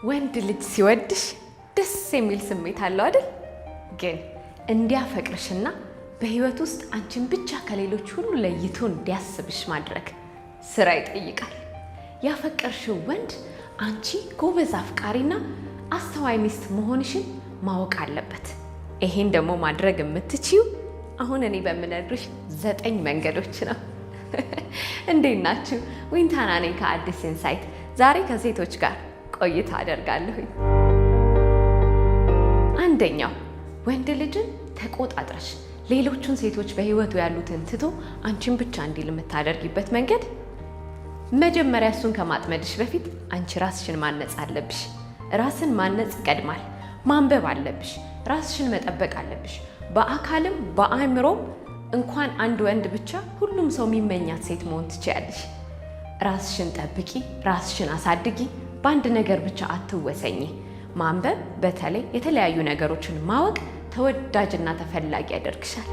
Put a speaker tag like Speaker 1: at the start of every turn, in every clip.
Speaker 1: ወንድ ልጅ ሲወድሽ ደስ የሚል ስሜት አለው አይደል? ግን እንዲያፈቅርሽና በህይወት ውስጥ አንቺን ብቻ ከሌሎች ሁሉ ለይቶ እንዲያስብሽ ማድረግ ስራ ይጠይቃል። ያፈቀርሽው ወንድ አንቺ ጎበዝ አፍቃሪና አስተዋይ ሚስት መሆንሽን ማወቅ አለበት። ይሄን ደግሞ ማድረግ የምትችይው አሁን እኔ በምነግርሽ 9 መንገዶች ነው። እንዴት ናችሁ? ዊንታና ነኝ ከአዲስ ኢንሳይት። ዛሬ ከሴቶች ጋር ቆይታ አደርጋለሁኝ። አንደኛው ወንድ ልጅን ተቆጣጥረሽ ሌሎቹን ሴቶች በህይወቱ ያሉትን ትቶ አንቺን ብቻ እንዲል የምታደርጊበት መንገድ፣ መጀመሪያ እሱን ከማጥመድሽ በፊት አንቺ ራስሽን ማነጽ አለብሽ። ራስን ማነጽ ይቀድማል። ማንበብ አለብሽ። ራስሽን መጠበቅ አለብሽ። በአካልም በአእምሮም እንኳን አንድ ወንድ ብቻ ሁሉም ሰው የሚመኛት ሴት መሆን ትችያለሽ። ራስሽን ጠብቂ፣ ራስሽን አሳድጊ። በአንድ ነገር ብቻ አትወሰኚ። ማንበብ፣ በተለይ የተለያዩ ነገሮችን ማወቅ ተወዳጅና ተፈላጊ ያደርግሻል።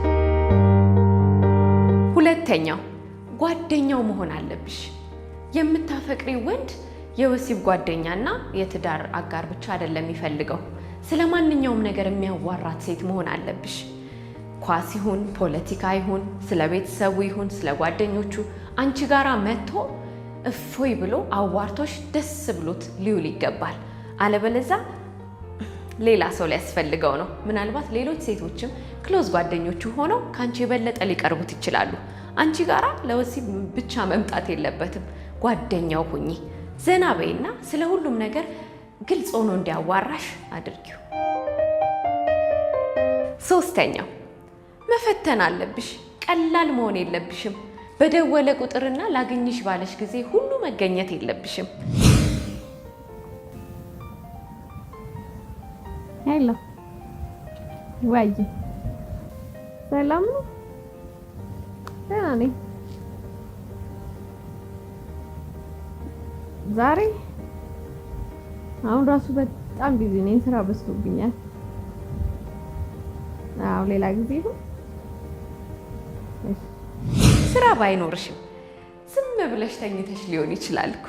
Speaker 1: ሁለተኛው ጓደኛው መሆን አለብሽ። የምታፈቅሪ ወንድ የወሲብ ጓደኛና የትዳር አጋር ብቻ አይደለም የሚፈልገው። ስለ ማንኛውም ነገር የሚያዋራት ሴት መሆን አለብሽ። ኳስ ይሁን ፖለቲካ ይሁን ስለ ቤተሰቡ ይሁን ስለ ጓደኞቹ አንቺ ጋራ መጥቶ እፎይ ብሎ አዋርቶሽ ደስ ብሎት ሊውል ይገባል። አለበለዚያ ሌላ ሰው ሊያስፈልገው ነው። ምናልባት ሌሎች ሴቶችም ክሎዝ ጓደኞቹ ሆነው ከአንቺ የበለጠ ሊቀርቡት ይችላሉ። አንቺ ጋራ ለወሲብ ብቻ መምጣት የለበትም። ጓደኛው ሁኚ። ዘና በይና ስለ ሁሉም ነገር ግልጽ ሆኖ እንዲያዋራሽ አድርጊው። ሶስተኛው መፈተን አለብሽ። ቀላል መሆን የለብሽም። በደወለ ቁጥርና ላገኝሽ ባለሽ ጊዜ ሁሉ መገኘት የለብሽም።
Speaker 2: ሄሎ ወይ ሰላም ነው? ደህና ነኝ። ዛሬ አሁን ራሱ በጣም ቢዚ ነኝ። ስራ በዝቶብኛል። አዎ ሌላ ጊዜ ይሁን።
Speaker 1: ስራ ባይኖርሽም ዝም ብለሽ ተኝተሽ ሊሆን ይችላል እኮ።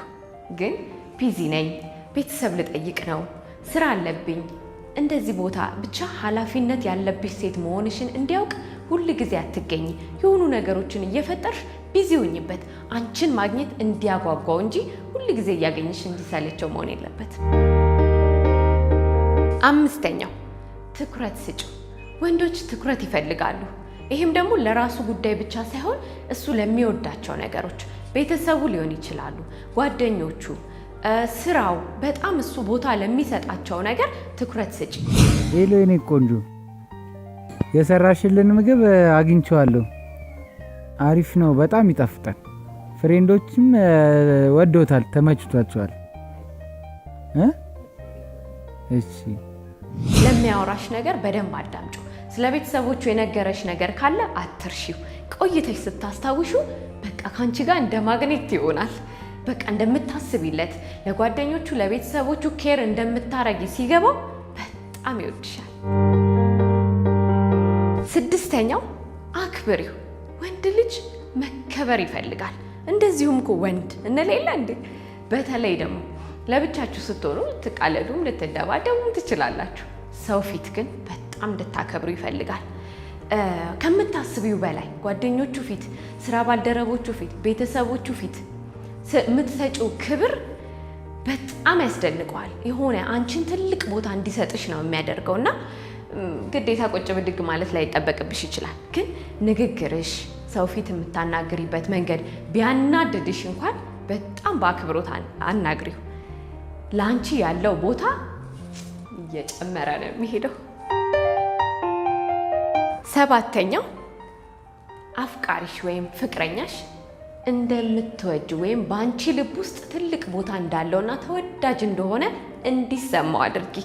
Speaker 1: ግን ቢዚ ነኝ፣ ቤተሰብ ልጠይቅ ነው፣ ስራ አለብኝ፣ እንደዚህ ቦታ ብቻ ኃላፊነት ያለብሽ ሴት መሆንሽን እንዲያውቅ ሁል ጊዜ አትገኝ። የሆኑ ነገሮችን እየፈጠርሽ ቢዚ ሆኝበት። አንቺን ማግኘት እንዲያጓጓው እንጂ ሁል ጊዜ እያገኘሽ እንዲሰለቸው መሆን የለበትም። አምስተኛው ትኩረት ስጪ። ወንዶች ትኩረት ይፈልጋሉ። ይህም ደግሞ ለራሱ ጉዳይ ብቻ ሳይሆን እሱ ለሚወዳቸው ነገሮች፣ ቤተሰቡ ሊሆን ይችላሉ፣ ጓደኞቹ፣ ስራው፣ በጣም እሱ ቦታ ለሚሰጣቸው ነገር ትኩረት ስጪ።
Speaker 3: ሄሎ የኔ ቆንጆ፣ የሰራሽልን ምግብ አግኝቼዋለሁ። አሪፍ ነው፣ በጣም ይጣፍጣል። ፍሬንዶችም ወደውታል፣ ተመችቷቸዋል። እሺ፣
Speaker 1: ለሚያወራሽ ነገር በደንብ አዳምጪው። ስለ ቤተሰቦቹ የነገረሽ ነገር ካለ አትርሺው። ቆይተሽ ስታስታውሹ በቃ ካንቺ ጋር እንደ ማግኔት ይሆናል። በቃ እንደምታስቢለት፣ ለጓደኞቹ ለቤተሰቦቹ ኬር እንደምታረጊ ሲገባው በጣም ይወድሻል። ስድስተኛው አክብሪው። ወንድ ልጅ መከበር ይፈልጋል። እንደዚሁም እኮ ወንድ እንሌለ እንዴ? በተለይ ደግሞ ለብቻችሁ ስትሆኑ ልትቃለዱም ልትደባደቡም ትችላላችሁ። ሰው ፊት ግን በጣም እንድታከብሩ ይፈልጋል። ከምታስቢው በላይ ጓደኞቹ ፊት፣ ስራ ባልደረቦቹ ፊት፣ ቤተሰቦቹ ፊት የምትሰጪው ክብር በጣም ያስደንቀዋል። የሆነ አንቺን ትልቅ ቦታ እንዲሰጥሽ ነው የሚያደርገው እና ግዴታ ቁጭ ብድግ ማለት ላይ ይጠበቅብሽ ይችላል። ግን ንግግርሽ፣ ሰው ፊት የምታናግሪበት መንገድ ቢያናድድሽ እንኳን በጣም በአክብሮት አናግሪው። ለአንቺ ያለው ቦታ እየጨመረ ነው የሚሄደው። ሰባተኛው አፍቃሪሽ ወይም ፍቅረኛሽ እንደምትወጅ ወይም በአንቺ ልብ ውስጥ ትልቅ ቦታ እንዳለውና ተወዳጅ እንደሆነ እንዲሰማው አድርጊ።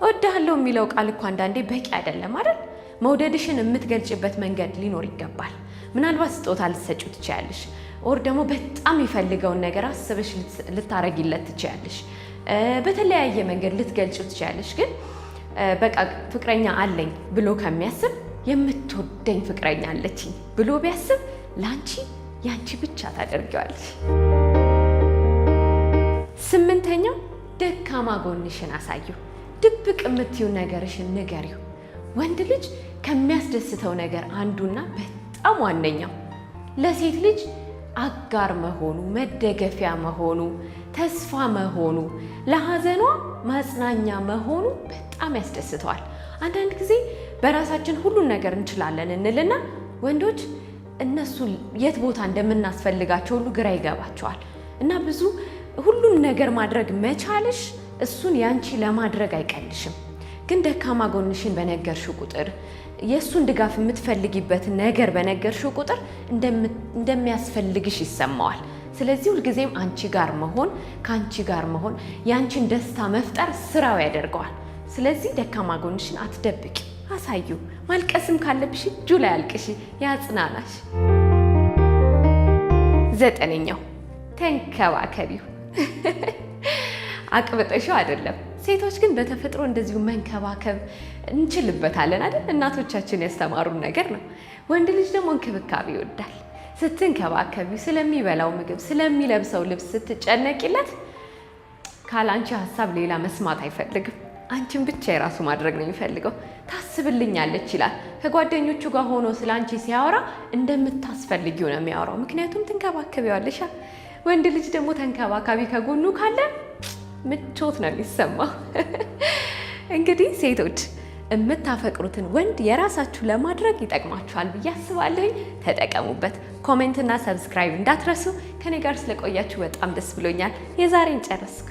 Speaker 1: እወድሃለሁ የሚለው ቃል እኮ አንዳንዴ በቂ አይደለም አይደል? መውደድሽን የምትገልጭበት መንገድ ሊኖር ይገባል። ምናልባት ስጦታ ልትሰጪው ትችያለሽ፣ ኦር ደግሞ በጣም የሚፈልገውን ነገር አስበሽ ልታረጊለት ትችያለሽ። በተለያየ መንገድ ልትገልጪው ትችያለሽ። ግን በቃ ፍቅረኛ አለኝ ብሎ ከሚያስብ የምትወደኝ ፍቅረኛ አለችኝ ብሎ ቢያስብ ላንቺ ያንቺ ብቻ ታደርጊዋለሽ። ስምንተኛው ደካማ ጎንሽን አሳየው። ድብቅ የምትዩ ነገርሽን ንገሪው። ወንድ ልጅ ከሚያስደስተው ነገር አንዱና በጣም ዋነኛው ለሴት ልጅ አጋር መሆኑ፣ መደገፊያ መሆኑ፣ ተስፋ መሆኑ፣ ለሐዘኗ ማጽናኛ መሆኑ በጣም ያስደስተዋል። አንዳንድ ጊዜ በራሳችን ሁሉን ነገር እንችላለን እንልና ወንዶች እነሱ የት ቦታ እንደምናስፈልጋቸው ሁሉ ግራ ይገባቸዋል። እና ብዙ ሁሉን ነገር ማድረግ መቻልሽ እሱን ያንቺ ለማድረግ አይቀልሽም። ግን ደካማ ጎንሽን በነገርሽው ቁጥር የእሱን ድጋፍ የምትፈልጊበትን ነገር በነገርሽው ቁጥር እንደሚያስፈልግሽ ይሰማዋል። ስለዚህ ሁልጊዜም አንቺ ጋር መሆን፣ ከአንቺ ጋር መሆን፣ ያንቺን ደስታ መፍጠር ስራው ያደርገዋል። ስለዚህ ደካማ ጎንሽን አትደብቂ፣ አሳዩ። ማልቀስም ካለብሽ እጁ ላይ አልቅሽ፣ ያጽናናሽ። 9ኛው ተንከባከቢው። አቅብጠሽው አይደለም። ሴቶች ግን በተፈጥሮ እንደዚሁ መንከባከብ እንችልበታለን አይደል? እናቶቻችን ያስተማሩን ነገር ነው። ወንድ ልጅ ደግሞ እንክብካቤ ይወዳል። ስትንከባከቢው፣ ስለሚበላው ምግብ፣ ስለሚለብሰው ልብስ ስትጨነቂለት ካላንቺ ሀሳብ ሌላ መስማት አይፈልግም። አንቺን ብቻ የራሱ ማድረግ ነው የሚፈልገው። ታስብልኛለች ይላል። ከጓደኞቹ ጋር ሆኖ ስለ አንቺ ሲያወራ እንደምታስፈልጊው ነው የሚያወራው። ምክንያቱም ትንከባከቢዋለሻ። ወንድ ልጅ ደግሞ ተንከባካቢ ከጎኑ ካለ ምቾት ነው የሚሰማው። እንግዲህ ሴቶች የምታፈቅሩትን ወንድ የራሳችሁ ለማድረግ ይጠቅማችኋል ብዬ አስባለሁ። ተጠቀሙበት። ኮሜንትና ሰብስክራይብ እንዳትረሱ። ከኔ ጋር ስለቆያችሁ በጣም ደስ ብሎኛል። የዛሬን ጨረስኩ።